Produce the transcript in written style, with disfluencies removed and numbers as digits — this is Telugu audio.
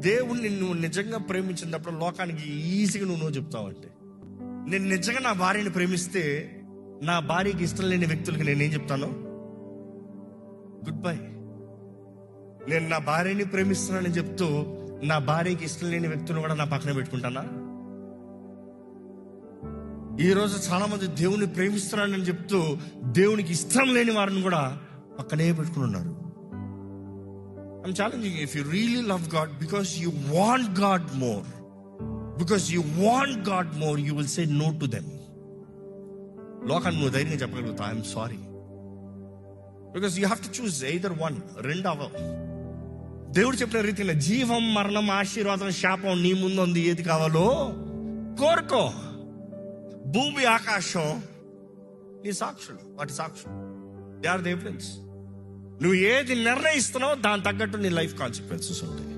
దేవుణ్ణి నువ్వు నిజంగా ప్రేమించినప్పుడు లోకానికి ఈజీగా నువ్వు చెప్తావంటే, నేను నిజంగా నా భార్యని ప్రేమిస్తే నా భార్యకి ఇష్టం లేని వ్యక్తులకి నేనేం చెప్తాను? Good bye. నేను నా భార్యని ప్రేమిస్తున్నానని చెప్తూ నా భార్యకి ఇష్టం లేని వ్యక్తులను కూడా నా పక్కన పెట్టుకుంటానా? ఈరోజు చాలా మంది దేవుని ప్రేమిస్తున్నానని చెప్తూ దేవునికి ఇష్టం లేని వారిని కూడా పక్కనే పెట్టుకుని ఉన్నారు. I'm challenging you, if you really love God because you want God more, you will say no to them. లోకాన్ని నువ్వు ధైర్యంగా చెప్పగలుగుతా, I'm sorry, because you have to choose either one. రెండు అవ్వవు. దేవుడు చెప్పిన రీతిలో జీవం, మరణం, ఆశీర్వాదం, శాపం నీ ముందు ఉంది. ఏది కావాలో కోరుకో. భూమి ఆకాశం నీ సాక్షులు, వాటి సాక్షులు. They are the evidence. నువ్వు ఏది నిర్ణయిస్తున్నావో దాని తగ్గట్టు నీ లైఫ్ కాన్సిక్వెన్సెస్ ఉంటాయి.